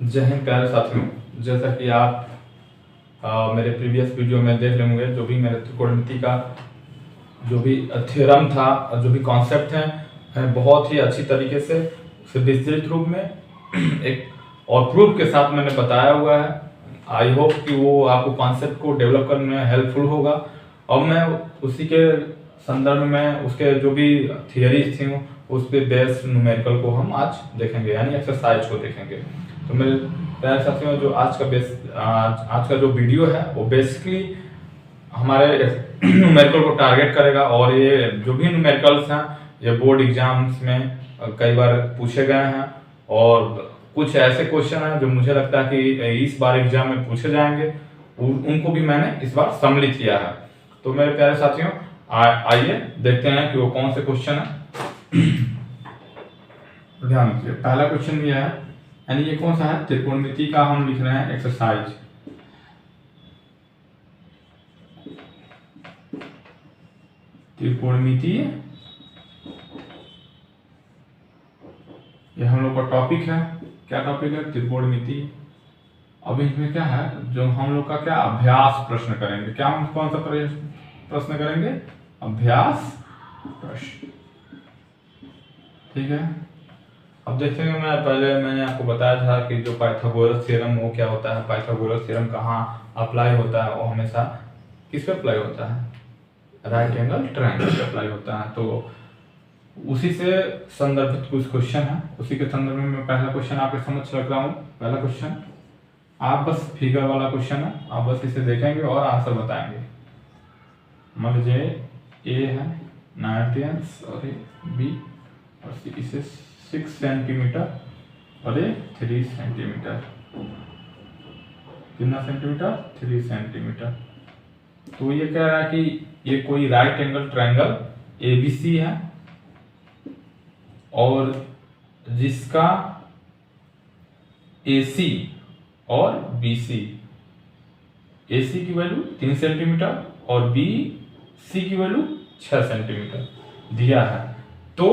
जय हिंद प्यारे साथियों। जैसा कि आप मेरे प्रीवियस वीडियो में देख रहे होंगे, जो भी मेरे त्रिकोणमिति का जो भी थ्योरम था और जो भी कॉन्सेप्ट है बहुत ही अच्छी तरीके से उसे विस्तृत रूप में एक और प्रूफ के साथ मैंने बताया हुआ है। आई होप कि वो आपको कॉन्सेप्ट को डेवलप करने में हेल्पफुल होगा और मैं उसी के संदर्भ में उसके जो भी थियरीज थी उस पे बेस्ड न्यूमेरिकल को हम आज देखेंगे, यानी एक्सरसाइज को देखेंगे। तो मेरे प्यारे साथियों, जो आज का जो वीडियो है वो बेसिकली हमारे न्यूमेरिकल को टारगेट करेगा। और ये जो भी न्यूमेरिकल्स हैं ये बोर्ड एग्जाम्स में कई बार पूछे गए हैं और कुछ ऐसे क्वेश्चन हैं जो मुझे लगता है कि इस बार एग्जाम में पूछे जाएंगे, उनको भी मैंने इस बार सम्मिलित किया है। तो मेरे प्यारे साथियों, आइए देखते हैं कि वो कौन से क्वेश्चन है। ध्यान दीजिए, पहला क्वेश्चन ये है, यानी ये कौन सा है, त्रिकोणमिति का हम लिख रहे हैं एक्सरसाइज। त्रिकोणमिति ये हम लोग का टॉपिक है। क्या टॉपिक है? त्रिकोणमिति। अब इसमें क्या है, जो हम लोग का क्या अभ्यास प्रश्न करेंगे। क्या हम कौन सा प्रश्न करेंगे? अभ्यास प्रश्न। ठीक है, अब देखेंगे। मैंने आपको बताया था कि जो पाइथागोरस थ्योरम वो क्या होता है। पाइथागोरस थ्योरम कहाँ अप्लाई होता है? वो हमेशा किस पे अप्लाई होता है? राइट एंगल ट्रायंगल पे अप्लाई होता है। तो उसी से संदर्भित कुछ क्वेश्चन है, उसी के संदर्भ में मैं पहला क्वेश्चन आपके समझ रख रहा हूँ। पहला क्वेश्चन आप बस फिगर वाला क्वेश्चन है, आप बस इसे देखेंगे और आंसर बताएंगे। मान लीजिए ए है 9 इंच और ए बी और इसे 6 सेंटीमीटर और ये 3 सेंटीमीटर। कितना सेंटीमीटर? 3 सेंटीमीटर। तो ये कह रहा है कि ये कोई राइट एंगल ट्रायंगल एबीसी है और जिसका एसी और बीसी, एसी की वैल्यू 3 सेंटीमीटर और बीसी की वैल्यू 6 सेंटीमीटर दिया है। तो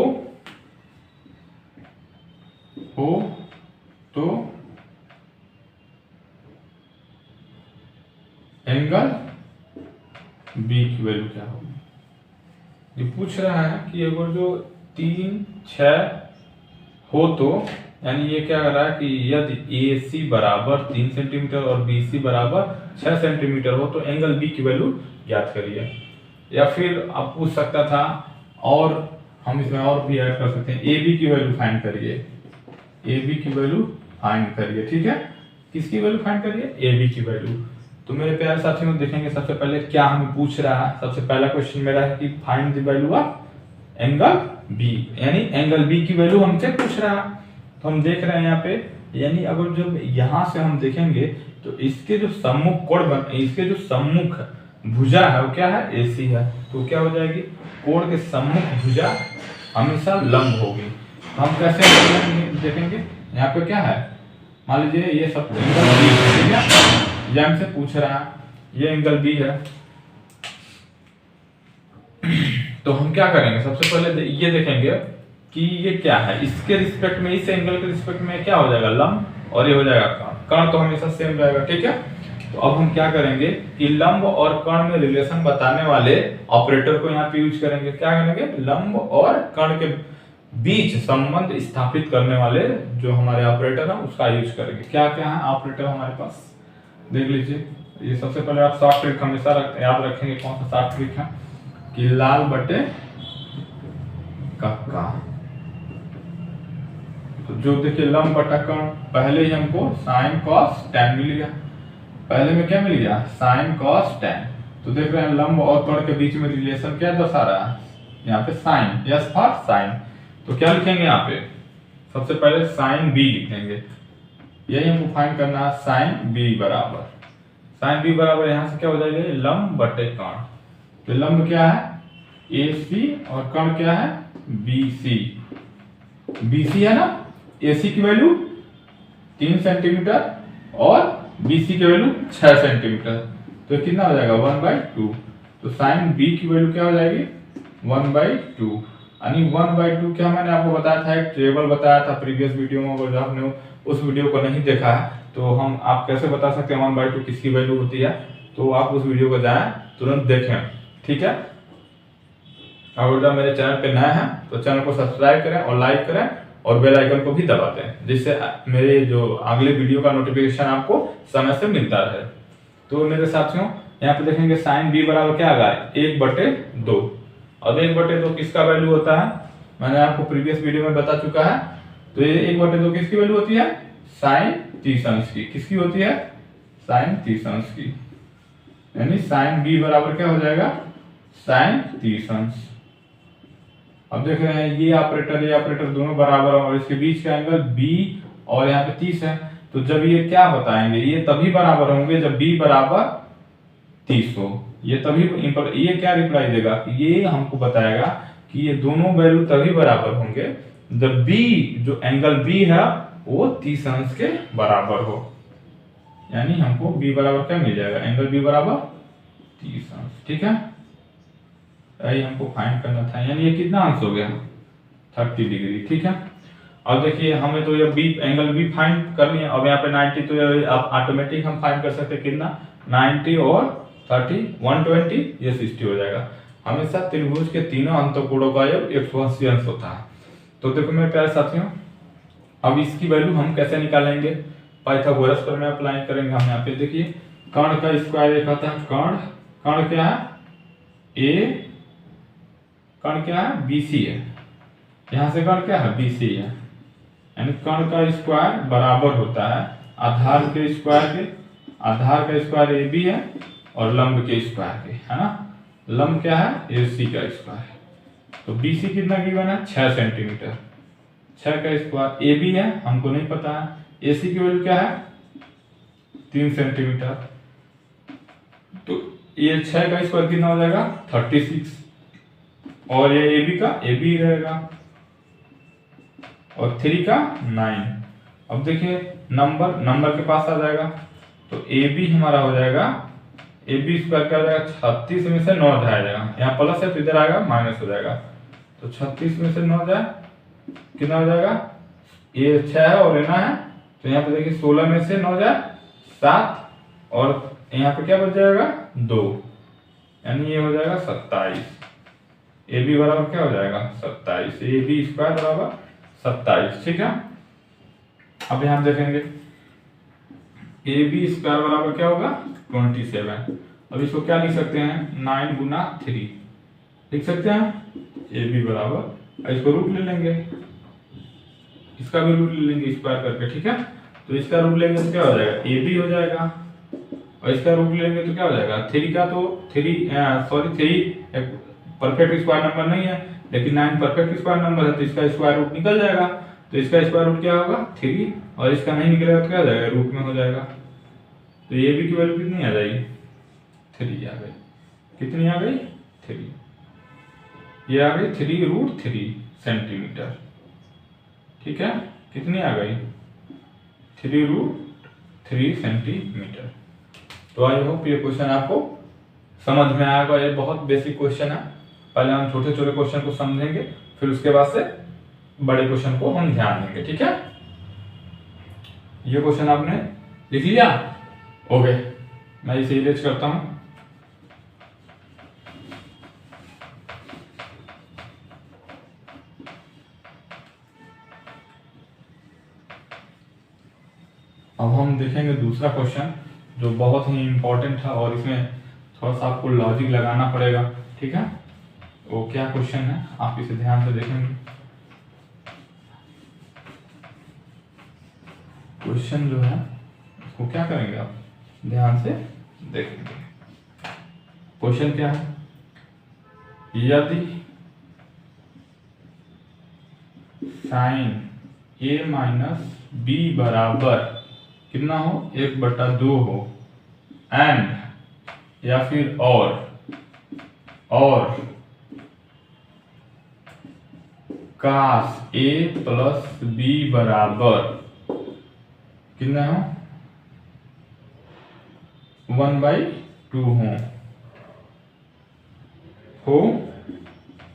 एंगल बी की वैल्यू क्या होगी? ये पूछ रहा है कि अगर जो 3, 6 हो तो, यानी ये क्या कर रहा है कि यदि AC बराबर 3 सेंटीमीटर और BC बराबर 6 सेंटीमीटर हो तो एंगल बी की वैल्यू ज्ञात करिए। या फिर आप पूछ सकता था, और हम इसमें और भी ऐड कर सकते हैं, AB की वैल्यू फाइंड करिए। AB की वैल्यू फाइंड करिए। ठीक है, किसकी वैल्यू फाइंड करिए? AB की वैल्यू। तो मेरे प्यारे साथियों, देखेंगे सबसे पहले क्या हमें पूछ रहा है। सबसे पहला क्वेश्चन मेरा है कि find the value of angle B, यानी एंगल बी की वैल्यू हमसे पूछ रहा है। तो हम देख रहे हैं यहाँ पे, यानी अगर जब यहां से हम देखेंगे तो इसके जो सम्मुख कोण इसके जो सम्मुख भुजा है वो क्या है? AC है। तो क्या हो जाएगी? कोण के सम्मुख भुजा हमेशा लंब होगी। तो हम कैसे देखेंगे? यहाँ पे क्या है, मान लीजिए ये सब एंगल बी है, ये हमसे पूछ रहा है, ये एंगल बी है। तो हम क्या करेंगे? सबसे पहले ये देखेंगे कि ये क्या है, इसके रिस्पेक्ट में, इस एंगल के रिस्पेक्ट में क्या हो जाएगा? लंब, और ये हो जाएगा कर्ण। कर्ण तो हमेशा सेम रहेगा। ठीक है, तो अब हम क्या करेंगे कि लंब और कर्ण में रिलेशन बताने वाले ऑपरेटर को यहाँ पे यूज करेंगे। क्या करेंगे? लंब और कर्ण के बीच संबंध स्थापित करने वाले जो हमारे ऑपरेटर है उसका यूज करेंगे। क्या क्या है ऑपरेटर हमारे पास, देख लीजिए। ये सबसे पहले आप शॉर्ट ट्रिक हमेशा याद रखेंगे। कौन सा शॉर्ट ट्रिक है? कि लाल बटे कक्का। तो जो देखिए लंब बटा कर्ण, पहले ही हमको साइन कॉस टैन मिल गया। पहले में क्या मिल गया? Sine cos tan. तो देख रहे हैं लंब और कर्ण के बीच में रिलेशन क्या दर्शा रहा है? यहाँ पे साइन, यस फॉर साइन। तो क्या लिखेंगे यहाँ पे? सबसे पहले साइन बी लिखेंगे, यही हमको फाइंड करना है। साइन बी बराबर यहाँ से क्या हो जाएगा? लंब बटे कर्ण। तो लंब क्या है? AC और कर्ण क्या है? BC है ना। AC की वैल्यू 3 सेंटीमीटर और BC की वैल्यू 6 सेंटीमीटर। तो कितना हो जाएगा? 1/2। तो साइन B की वैल्यू क्या हो जाएगी? 1/2। यानी 1/2 क्या मैंने आपको बताया था, एक टेबल बताया था प्रीवियस वीडियो में, अगर आपने उस वीडियो को नहीं देखा है तो हम आप कैसे बता सकते हैं 1/2 किसकी वैल्यू होती है, तो आप उस वीडियो को जाएं तुरंत देखें, ठीक है। और जब मेरे चैनल पे नए हैं तो चैनल को सब्सक्राइब करें और लाइक करें और बेल आइकन को भी दबा दें, जिससे मेरे जो अगले वीडियो का नोटिफिकेशन आपको समय से मिलता रहे। तो मेरे साथियों यहाँ पे देखेंगे साइन बी बराबर क्या आ रहा है 1/2। अब 1/2 किसका वैल्यू होता है, मैंने आपको प्रीवियस वीडियो में बता चुका है। तो ये 1/2 किसकी वैल्यू होती है, साइन 30 अंश की। किसकी होती है, साइन 30 अंश की। यानी साइन बी बराबर क्या हो जाएगा, साइन 30 अंश। अब देख रहे हैं ये ऑपरेटर दोनों बराबर और इसके बीच का एंगल बी और यहाँ पे 30 है। तो जब ये क्या बताएंगे, ये तभी बराबर होंगे जब बी बराबर 30 हो। ये तभी ये क्या रिप्लाई देगा कि ये हमको बताएगा कि ये दोनों वैल्यू तभी बराबर होंगे जब बी जो एंगल बी है वो 30 अंश के बराबर हो। यानी हमको बी बराबर क्या मिल जाएगा, एंगल बी बराबर 30 अंश, ठीक है। यही हमको फाइंड करना था। यानी ये कितना अंश हो गया, 30 डिग्री, ठीक है। अब देखिए हमें तो ये बी एंगल बी फाइंड करनी है। अब यहाँ पे 90 तो आप ऑटोमेटिक हम फाइंड कर सकते हैं कितना, 90 और 30 120, ये 60 हो जाएगा। हमेशा त्रिभुज के तीनों अंतःकोणों का योग 180 अंश होता है। तो देखो मेरे प्यारे साथियों, अब इसकी वैल्यू हम कैसे निकालेंगे, पाइथागोरस पर में अप्लाई करेंगे हम। यहाँ पे देखिए कर्ण का स्क्वायर एक आता है, कर्ण क्या है, ए, कर्ण क्या है, बीसी है। यहां से कर्ण क्या है, बीसी है। यानी कर्ण का स्क्वायर बराबर होता है आधार के स्क्वायर के। आधार का स्क्वायर ए बी है और लंब के स्क्वायर के, है ना। लंब क्या है, ए सी का स्क्वायर। तो बीसी कितना गिवन है, 6 सेंटीमीटर। 6 का स्क्वायर ए बी है, हमको नहीं पता है। ए सी की वैल्यू क्या है, 3 सेंटीमीटर। तो ये 6 का स्क्वायर कितना हो जाएगा, 36। और ये ए बी रहेगा और 3 का 9। अब देखिए नंबर के पास आ जाएगा। तो ए बी हमारा हो जाएगा, ए बी स्क्वायर क्या हो जाएगा, 36 में से 9 जाया जाएगा। यहाँ प्लस है तो इधर आएगा माइनस हो जाएगा। तो 36 में से 9 जाए कितना हो जाएगा, ये 6 है और लेना है। तो यहाँ पे देखिए 16 में से 9 जाए 7 और यहाँ पे क्या बच जाएगा, 2। यानी ये हो जाएगा 27। ए बी बराबर क्या हो जाएगा, 27। ए बी स्क्वायर बराबर 27, ठीक है। अब यहां देखेंगे ए बी स्क्वायर बराबर क्या होगा, 27। अब इसको क्या लिख सकते हैं, 9 गुना 3 लिख सकते हैं। ए बी बराबर, इसको रूट ले लेंगे, इसका भी रूट ले लेंगे स्क्वायर करके, ठीक है। तो इसका रूट लेंगे तो क्या हो जाएगा, ए बी हो जाएगा और इसका रूट लेंगे तो क्या हो जाएगा, 3 का तो 3 परफेक्ट स्क्वायर नंबर नहीं है, लेकिन 9 परफेक्ट स्क्वायर नंबर है तो इसका स्क्वायर रूट निकल जाएगा। तो इसका स्क्वायर रूट क्या होगा, 3 और इसका नहीं निकलेगा तो क्या हो जाएगा, रूट में हो जाएगा। तो ये भी की वैल्यू कितनी आ जाएगी, 3 आ गई। कितनी आ गई, 3। ये आ गई 3√3 सेंटीमीटर, ठीक है। कितनी आ गई, 3√3 सेंटीमीटर। तो आई होप ये क्वेश्चन आपको समझ में आएगा। ये बहुत बेसिक क्वेश्चन है। पहले हम छोटे छोटे क्वेश्चन को समझेंगे, फिर उसके बाद से बड़े क्वेश्चन को हम ध्यान देंगे, ठीक है। ये क्वेश्चन आपने लिख लिया, ओके। मैं इसे इरेज करता हूं। अब हम देखेंगे दूसरा क्वेश्चन जो बहुत ही इंपॉर्टेंट है और इसमें थोड़ा सा आपको लॉजिक लगाना पड़ेगा, ठीक है। वो क्या क्वेश्चन है आप इसे ध्यान से देखेंगे। क्वेश्चन जो है उसको क्या करेंगे आप ध्यान से देखेंगे। क्वेश्चन क्या है, यदि साइन ए माइनस बी बराबर कितना हो, 1/2 हो, एंड या फिर और काश ए प्लस बी बराबर कितना हो, 1/2 हो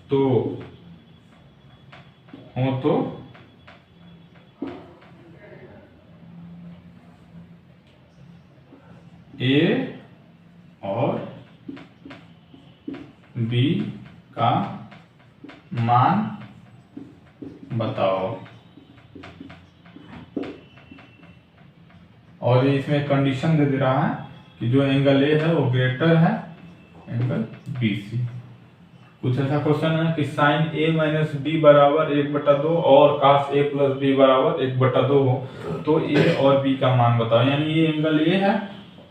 तो ए और बी का मान बताओ। और इसमें कंडीशन दे रहा है कि जो एंगल ए है वो ग्रेटर है एंगल बी सी। कुछ ऐसा क्वेश्चन है कि साइन ए माइनस बी बराबर 1/2 और कास ए प्लस बी बराबर 1/2 हो तो ए और बी का मान बताओ। यानी ये एंगल ए है,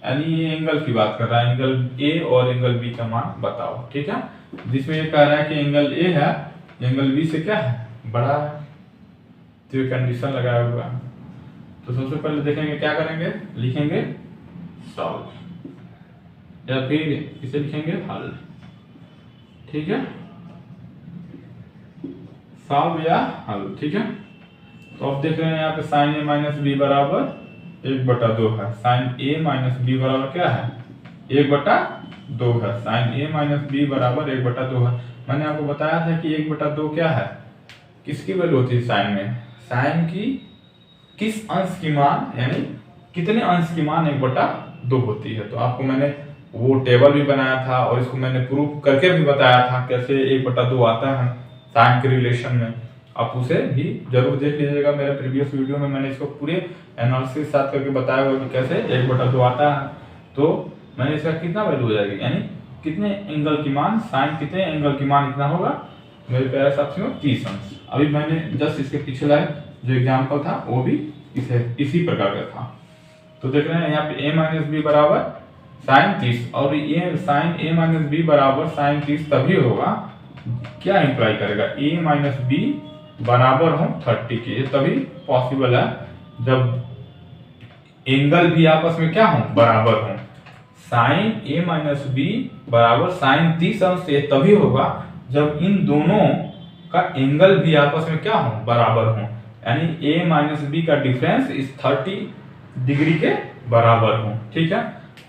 यानी ये एंगल की बात कर रहा है, एंगल ए और एंगल बी का मान बताओ। ठीक है, जिसमें ये कह रहा है कि एंगल ए है, एंगल बी से क्या है, बड़ा है, तो ये कंडीशन लगाया हुआ है। तो सबसे पहले देखेंगे क्या करेंगे, लिखेंगे सॉल्व या फिर इसे लिखेंगे हल। ठीक है, सॉल्व या हल। ठीक है, तो अब देख रहे हैं यहाँ पे साइन ए माइनस बी बराबर 1/2 है। साइन ए माइनस बी बराबर क्या है, 1/2 है। साइन ए माइनस बी बराबर 1/2 है। मैंने आपको बताया था कि 1/2 क्या है, किसकी वैल्यू होती है साइन में, साइन की किस अंश की मान, यानी कितने अंश की मान 1/2 होती है। तो आपको मैंने वो टेबल भी बनाया था और इसको मैंने प्रूफ करके भी बताया था कैसे 1/2 आता है साइन के रिलेशन में। आप उसे भी जरूर देख लीजिएगा, मेरे प्रीवियस वीडियो में मैंने इसको पूरे एनालिसिस साथ करके बताया हुआ कि कैसे 1/2 आता है। तो मैंने इसका कितना वैल्यू हो जाएगी, यानी कितने एंगल की मान, साइन कितने एंगल की मान इतना होगा मेरे प्यारे साथियों, 30 अंश। अभी मैंने जस्ट इसके पिछला जो एग्जाम्पल था वो भी इसी प्रकार का था। तो देख रहे हैं यहाँ पे a माइनस बी बराबर साइन 30 और ये साइन a माइनस बी बराबर साइन 30 तभी होगा, क्या इंप्लाई करेगा, a माइनस बी बराबर हो 30 के, ये तभी पॉसिबल है जब एंगल भी आपस में क्या हो, बराबर हो। साइन a माइनस बी बराबर साइन 30 अंश ये तभी होगा जब इन दोनों का एंगल भी आपस में क्या हो, बराबर हो, यानी a माइनस बी का डिफरेंस इस 30 डिग्री के बराबर हो। ठीक है,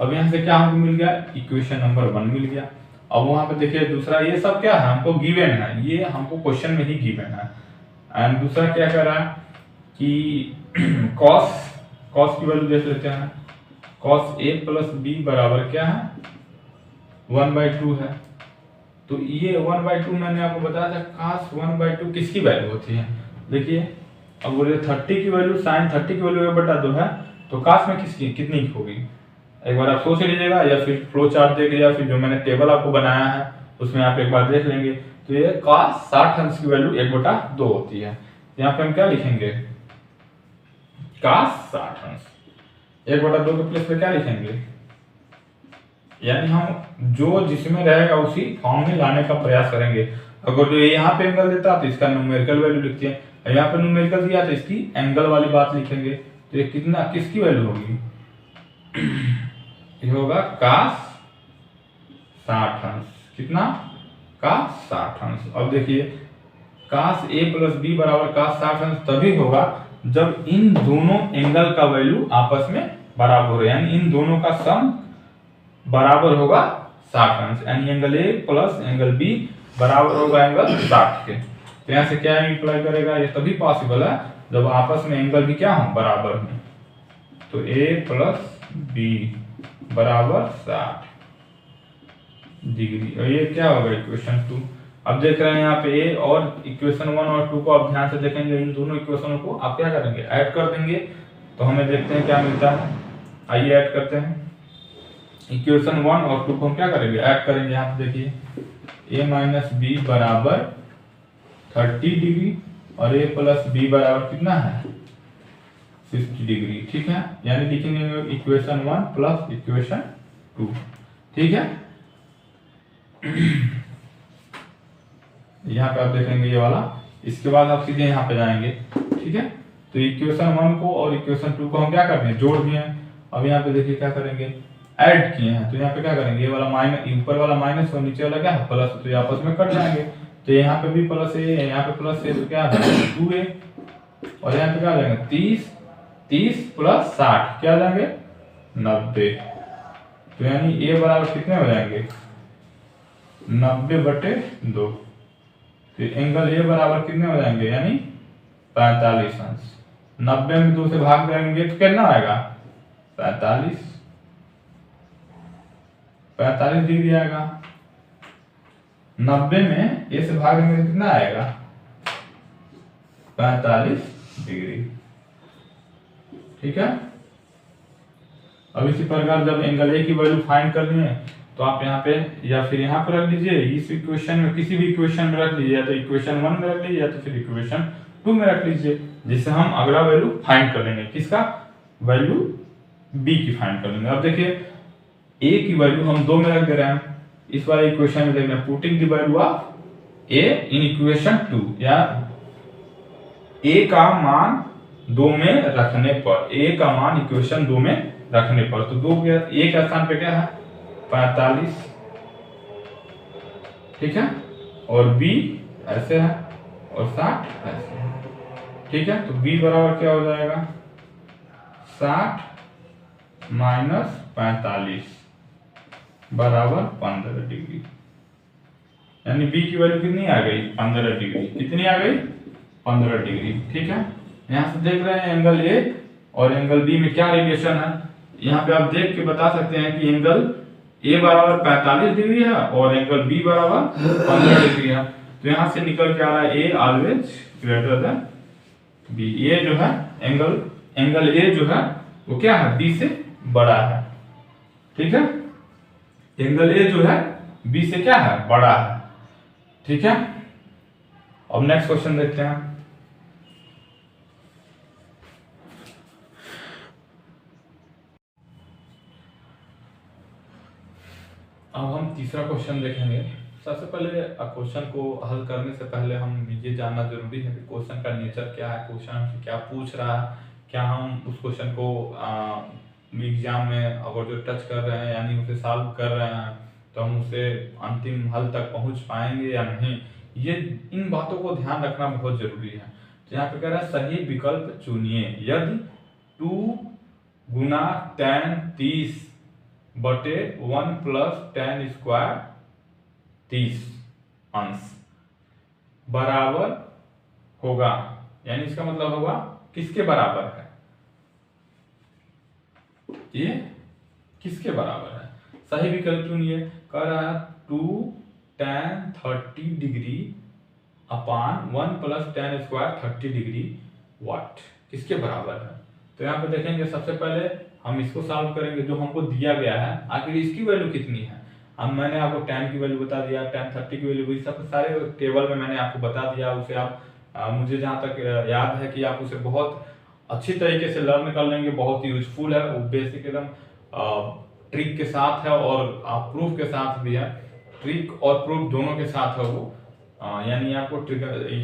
अब यहाँ से क्या हमको मिल गया, इक्वेशन नंबर 1 मिल गया। अब वहां पे देखिए दूसरा, ये सब क्या है, हमको गिवन है, ये हमको क्वेश्चन में ही गिवन है। एंड दूसरा क्या कर रहा है कि कॉस की वैल्यू देख लेते हैं। कॉस ए प्लस बी बराबर क्या है, 1/2 है। तो ये 1/2 मैंने आपको बताया था, कॉस 1/2 किसकी वैल्यू होती है। देखिए अब बोले 30 की वैल्यू, साइन 30 की वैल्यू 1/2 है, तो कॉस में किसकी कितनी की होगी, एक बार आप सोच लीजिएगा या फिर फ्लो चार्ट देख लीजिएगा, फिर जो मैंने टेबल आपको बनाया है उसमें आप एक बार देख लेंगे। तो ये कॉस 60 अंश की वैल्यू 1/2 होती है। यहाँ पे हम क्या लिखेंगे, कॉस 60 अंश 1/2 के प्लेस पे क्या लिखेंगे, यानी हम जो जिसमें रहेगा उसी फॉर्म में लाने का प्रयास करेंगे। अगर जो यहाँ पे एंगल देता तो इसका न्यूमेरिकल वैल्यू लिखते हैं, यहाँ पे न्यूमेरिकल दिया तो इसकी एंगल वाली बात लिखेंगे। तो ये कितना किसकी वैल्यू होगी, ये होगा cos 60 अंश, कितना cos 60 अंश। अब देखिए cos a प्लस बी बराबर cos 60 अंश तभी होगा जब इन दोनों एंगल का वैल्यू आपस में बराबर हो, यानी इन दोनों का सम बराबर होगा 60 अंश, यानी angle a plus angle b बराबर होगा एंगल 60 के। तो यहाँ से क्या इंप्लाई करेगा, ये तभी पॉसिबल है जब आपस में एंगल भी क्या हो, बराबर हो। तो a प्लस बी बराबर 60 डिग्री, और ये क्या होगा इक्वेशन 2। अब देख रहे हैं यहाँ पे a और इक्वेशन 1 और 2 को आप ध्यान से देखेंगे, इन दोनों इक्वेशनों को आप क्या करेंगे, ऐड कर देंगे। तो हमें देखते हैं क्या मिलता है, आइए ऐड करते हैं। इक्वेशन 1 और 2 को हम क्या करेंगे, ऐड करेंगे। यहाँ पे देखिए a माइनस बी बराबर 30 डिग्री और a प्लस बी बराबर कितना है, 60 डिग्री। ठीक है, यानी लिखेंगे इक्वेशन 1 प्लस इक्वेशन 2। ठीक है, यहाँ पे आप देखेंगे ये वाला, इसके बाद आप सीधे यहाँ पे जाएंगे। ठीक है, तो इक्वेशन 1 को और इक्वेशन 2 को हम क्या कर रहे हैं, जोड़ दिए हैं। अब यहाँ पे देखिए क्या करेंगे, ऐड किए हैं, तो यहाँ पे क्या करेंगे, ये वाला माइनस, ऊपर वाला माइनस और नीचे वाला क्या है प्लस, तो ये आपस में कट जाएंगे। तो यहाँ पे भी प्लस है, यहाँ पे प्लस है, तो क्या है 2a, और यहाँ पे क्या आ जाएगा 30 प्लस 60 क्या आ जाएंगे 90। तो यानी a बराबर कितने हो जाएंगे 90/2। तो एंगल a बराबर कितने हो जाएंगे, यानी 45 अंश। 90 में 2 से भाग देंगे तो कितना आएगा 45। 45 डिग्री आएगा। 90 में ए से भाग में कितना आएगा 45 डिग्री। ठीक है। अब इसी प्रकार जब एंगल ए की वैल्यू फाइंड करनी है तो आप यहाँ पे या फिर यहाँ पर रख लीजिए, इस इक्वेशन में किसी भी इक्वेशन में रख लीजिए, या तो इक्वेशन 1 में रख लीजिए या तो फिर इक्वेशन 2 में रख लीजिए, जिससे हम अगला वैल्यू फाइंड कर लेंगे। किसका वैल्यू बी की फाइंड कर लेंगे। अब देखिए ए की वैल्यू हम 2 में रख दे रहे हैं, इस वाले इक्वेशन में देख रहे हैं putting the value of A in equation 2, या ए का मान 2 में रखने पर, ए का मान इक्वेशन 2 में रखने पर, तो 2 के ए के स्थान पे क्या है 45। ठीक है। और बी ऐसे है और 60 ऐसे है। ठीक है। तो बी बराबर क्या हो जाएगा 60 माइनस 45 बराबर 15 डिग्री। यानी बी की वैल्यू कितनी आ गई 15 डिग्री। कितनी आ गई 15 डिग्री। ठीक है। यहाँ से देख रहे हैं एंगल ए और एंगल बी में क्या रिलेशन है। यहाँ पे आप देख के बता सकते हैं कि एंगल ए बराबर 45 डिग्री है और एंगल बी बराबर 15 डिग्री है। तो यहाँ से निकल के आ रहा है a always greater than B. ए जो है एंगल ए जो है वो क्या है बी से बड़ा है। ठीक है। एंगल ए जो है बी से क्या है बड़ा है। ठीक है। अब नेक्स्ट क्वेश्चन देखते हैं। अब हम तीसरा क्वेश्चन देखेंगे। सबसे पहले क्वेश्चन को हल करने से पहले हम ये जानना जरूरी है कि क्वेश्चन का नेचर क्या है, क्वेश्चन हमसे क्या पूछ रहा है, क्या हम उस क्वेश्चन को एग्जाम में अगर जो टच कर रहे हैं यानी उसे सॉल्व कर रहे हैं तो हम उसे अंतिम हल तक पहुंच पाएंगे या नहीं। ये इन बातों को ध्यान रखना बहुत जरूरी है। तो यहाँ पे कह रहा है सही विकल्प चुनिए यदि 2 गुना tan 30 बटे 1 प्लस tan स्क्वायर 30 अंश बराबर होगा, यानी इसका मतलब होगा किसके बराबर है, ये किसके बराबर है। सही विकल्प चुनिए। कह रहा है 2 tan 30 डिग्री अपान 1 प्लस tan स्क्वायर 30 डिग्री वाट किसके बराबर है। तो यहाँ पे देखेंगे सबसे पहले हम इसको सॉल्व करेंगे जो हमको दिया गया है, आखिर इसकी वैल्यू कितनी है। अब मैंने आपको tan की वैल्यू बता दिया, tan 30 की वैल्यू, सब सारे टेबल में मैंने आपको बता दिया। उसे आप मुझे जहाँ तक याद है कि आप उसे बहुत अच्छी तरीके से लर्न कर लेंगे, बहुत यूजफुल है वो, बेसिक एकदम ट्रिक के साथ है और प्रूफ के साथ भी है। ट्रिक और प्रूफ दोनों के साथ है वो, यानी आपको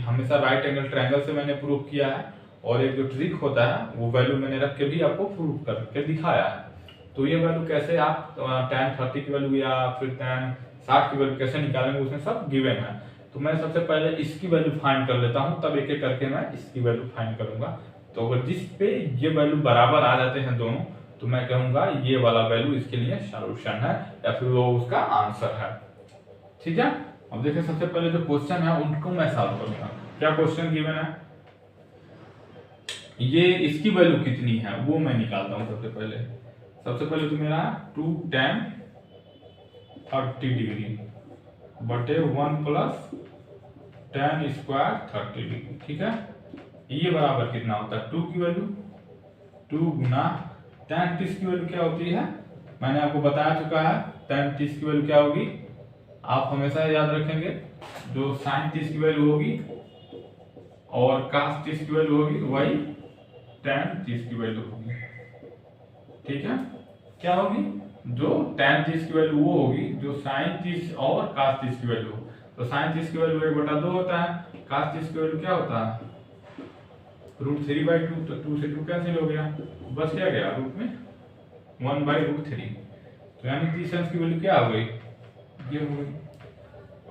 हमेशा राइट एंगल ट्रायंगल से मैंने प्रूफ किया है और एक जो ट्रिक होता है वो वैल्यू मैंने रख के भी आपको प्रूफ करके दिखाया है। तो ये वैल्यू कैसे आप tan 30 की वैल्यू या फिर tan 60 की वैल्यू कैसे निकालेंगे उसमें सब गिवन है। तो मैं सबसे पहले इसकी वैल्यू फाइंड कर लेता हूँ, तब एक एक करके मैं इसकी वैल्यू फाइंड करूंगा। तो अगर जिस पे ये वैल्यू बराबर आ जाते हैं दोनों, तो मैं कहूंगा ये वाला वैल्यू इसके लिए सॉल्यूशन है या फिर वो उसका आंसर है। ठीक है। अब देखिए सबसे पहले जो क्वेश्चन है उनको मैं सॉल्व करूंगा। क्या क्वेश्चन गिवन है, ये इसकी वैल्यू कितनी है वो मैं निकालता हूं। सबसे पहले तो मेरा 2 tan 30 डिग्री बटे 1 प्लस tan स्क्वायर 30 डिग्री। ठीक है। ये बराबर कितना होता है 2 की वैल्यू, 2 गुना tan 30 की वैल्यू क्या होती है मैंने आपको बता चुका है। tan 30 की वैल्यू क्या होगी आप हमेशा याद रखेंगे, जो sin 30 की वैल्यू होगी और cos 30 की वैल्यू होगी वही tan 30 की वैल्यू होगी। ठीक है। क्या होगी, जो tan 30 की वैल्यू वो होगी जो sin 30 और cos 30 की वैल्यू। तो sin 30 की वैल्यू 1/2 होता है, cos 30 की वैल्यू क्या होता है √3/2। तो 2 से 2 कैंसिल हो गया, बस क्या गया रूट में 1/√3। तो यानी 30 अंश की वैल्यू क्या हो गई ये हो गई।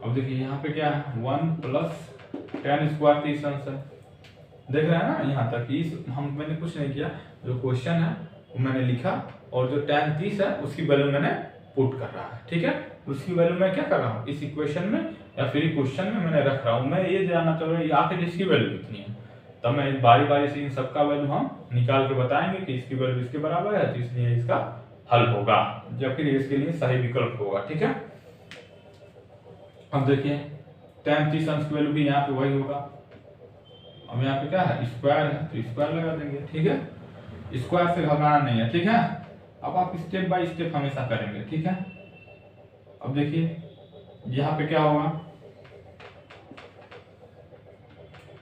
अब देखिए यहाँ पे क्या है 1 प्लस tan स्क्वायर 30 अंश है, देख रहे हैं ना यहाँ तक। इस मैंने कुछ नहीं किया, जो क्वेश्चन है वो मैंने लिखा और जो tan 30 है उसकी वैल्यू मैंने पुट कर रहा है। ठीक है। उसकी वैल्यू मैं क्या कर रहा हूँ इस इक्वेशन में या फिर क्वेश्चन में मैंने रख रहा हूँ। मैं ये जानना चाह रहा हूँ आखिर इसकी वैल्यू कितनी है, तब मैं बारी बारी से इन सबका वैल्यू हम निकाल के बताएंगे कि इसकी वैल्यू इसके बराबर है, तो इसलिए इसका हल होगा, या फिर इसके लिए सही विकल्प होगा। ठीक है, अब देखिए tan 30 अंश की वैल्यू भी यहाँ पे वही होगा। अब यहाँ पे क्या है, स्क्वायर है तो स्क्वायर लगा देंगे। ठीक है, स्क्वायर से घबराना नहीं है। ठीक है, अब आप स्टेप बाय स्टेप हमेशा करेंगे। ठीक है, अब देखिए यहाँ पे क्या होगा,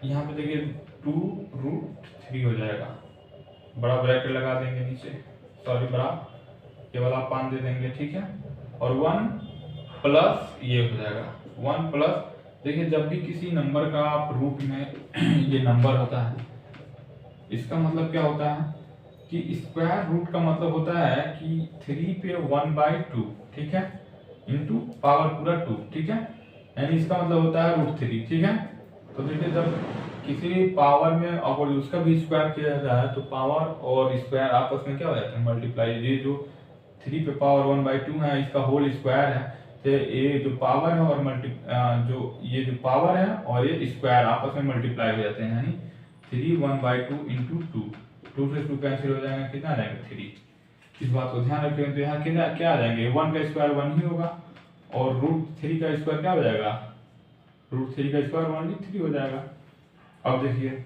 यहाँ पे देखिए 2√3 हो जाएगा, बड़ा ब्रैकेट लगा देंगे नीचे, सॉरी बड़ा केवल आप 5 दे देंगे। ठीक है, और 1 प्लस ये हो जाएगा 1 प्लस, देखिए जब भी किसी नंबर का आप रूट में ये नंबर होता है, इसका मतलब क्या होता है कि स्क्वायर रूट का मतलब होता है कि 3 पे 1/2, ठीक है, इंटू पावर पूरा 2। ठीक है, यानी इसका मतलब होता है √3। ठीक है, तो देखिए जब किसी पावर में अगर उसका भी स्क्वायर किया जाता है तो पावर और स्क्वायर आपस में क्या हो जाता है, मल्टीप्लाई। ये जो 3 पे पावर 1/2 है इसका होल स्क्वायर है, तो ये जो पावर है और ये जो पावर है और ये स्क्वायर आपस में मल्टीप्लाई हो जाते हैं, यानी 3 1/2 इंटू 2 से 2 कैंसिल हो जाएगा, कितना आ जाएगा 3। इस बात को ध्यान रखें, तो यहाँ कितना क्या आ जाएंगे, 1 का स्क्वायर 1 ही होगा और √3 का स्क्वायर क्या हो जाएगा, √3 का स्क्वायर 1/3 हो जाएगा। अब देखिए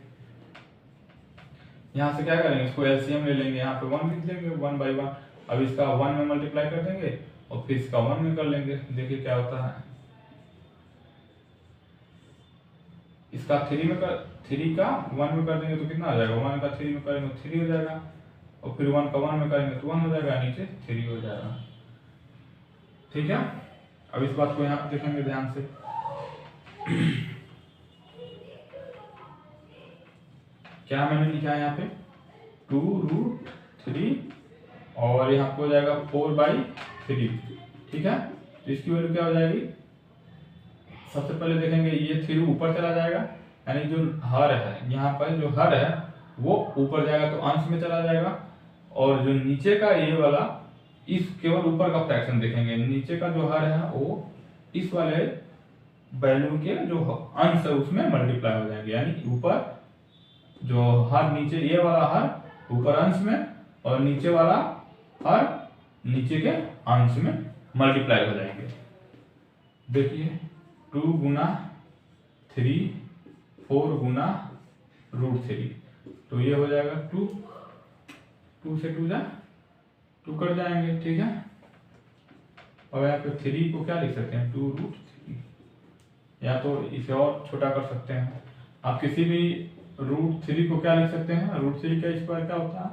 यहाँ से क्या करेंगे, इसको एलसीएम ले लेंगे, यहाँ पे 1 लिख लेंगे 1/1। अब इसका 1 में मल्टीप्लाई कर देंगे और फिर इसका 1 में कर लेंगे, देखिए क्या होता है। इसका 3 का 1 में कर देंगे तो कितना आ जाएगा, 1 का 3 में करेंगे तो 3 हो जाएगा, और फिर 1 का 1 में करेंगे तो 1 हो जाएगा, नीचे 3 हो जाएगा। ठीक है, अब इस बात को यहाँ पे देखेंगे ध्यान से। क्या मैंने लिखा है यहाँ पे 2√3 और यहाँ पे हो जाएगा 4/3। ठीक है, तो इसकी वैल्यू क्या हो जाएगी, सबसे पहले देखेंगे ये 3 ऊपर चला जाएगा, यानी जो हर है यहाँ पर जो हर है वो ऊपर जाएगा तो अंश में चला जाएगा, और जो नीचे का ये वाला इस केवल ऊपर का फ्रैक्शन देखेंगे, नीचे का जो हर है वो इस वाले वैल्यू के जो अंश है उसमें मल्टीप्लाई हो जाएंगे, यानी ऊपर जो हर नीचे ये वाला हर ऊपर अंश में और नीचे वाला हर नीचे के अंश में मल्टीप्लाई हो जाएंगे। देखिए 2 गुना 3 4 गुना √3, तो ये हो जाएगा 2 से 2 कट जाएंगे। ठीक है, और यहाँ पे 3 को क्या लिख सकते हैं 2√3, या तो इसे और छोटा कर सकते हैं आप, किसी भी √3 को क्या लिख सकते हैं, √3 का स्क्वायर क्या होता है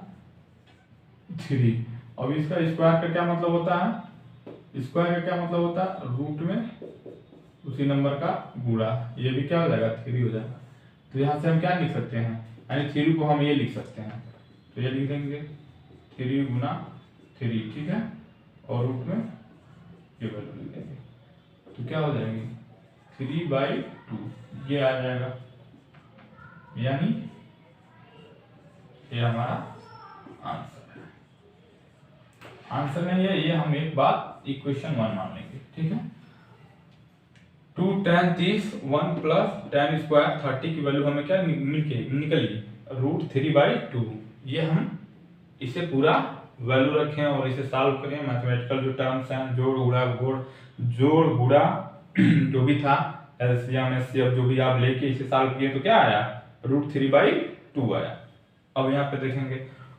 3, और इसका स्क्वायर का क्या मतलब होता है, स्क्वायर का क्या मतलब होता है रूट में उसी नंबर का गुणा, ये भी क्या हो जाएगा 3 हो जाएगा। तो यहाँ से हम क्या लिख सकते हैं, यानी 3 को हम ये लिख सकते हैं, तो ये लिख देंगे 3 गुना 3। ठीक है, और रूट में ये वैल्यू लिख देंगे, तो क्या हो जाएगी 3/2 ये आ जाएगा, यानी ये हमारा आंसर है। आंसर नहीं है ये, हम एक बात इक्वेशन 1 मान लेंगे। ठीक है, 2 tan 30 1 प्लस tan स्क्वायर 30 की वैल्यू हमें क्या निकली √3/2। ये हम इसे पूरा वैल्यू रखें और इसे सॉल्व करें, मैथमेटिकल जो टर्म्स हैं जोड़ गुणा जो भी था एलसीएम एचसीएफ जो भी आप लेके इसे सॉल्व किए तो क्या आया √3/2 आया। अब यहाँ पे देखेंगे,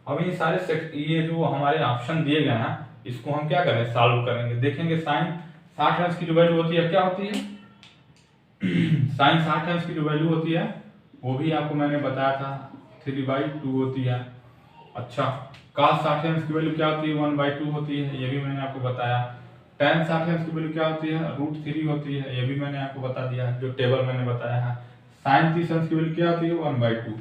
अब ये सारे ये जो हमारे ऑप्शन दिए गए हैं इसको हम क्या करें सॉल्व करेंगे। देखेंगे साइन 60 अंश की जो वैल्यू होती है क्या होती है, साइन 60 अंश की जो वैल्यू होती है वो भी आपको मैंने बताया था 3/2 होती है। अच्छा, cos 60 अंश की वैल्यू क्या होती है 1/2 होती है, ये भी मैंने आपको बताया। tan 60 अंश की वैल्यू क्या होती है √3 होती है, ये भी मैंने आपको बता दिया है जो टेबल मैंने बताया है। sin 30 अंश की वैल्यू क्या होती है 1/2।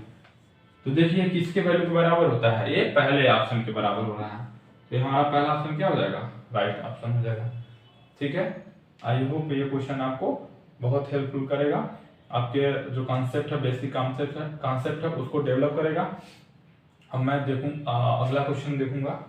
तो देखिए किसके वैल्यू के बराबर होता है, ये पहले ऑप्शन के बराबर हो रहा है, तो हमारा पहला ऑप्शन क्या हो जाएगा, राइट ऑप्शन हो जाएगा। ठीक है, आई होप ये क्वेश्चन आपको बहुत हेल्पफुल करेगा, आपके जो कॉन्सेप्ट है बेसिक कॉन्सेप्ट है उसको डेवलप करेगा। अब मैं अगला क्वेश्चन देखूंगा।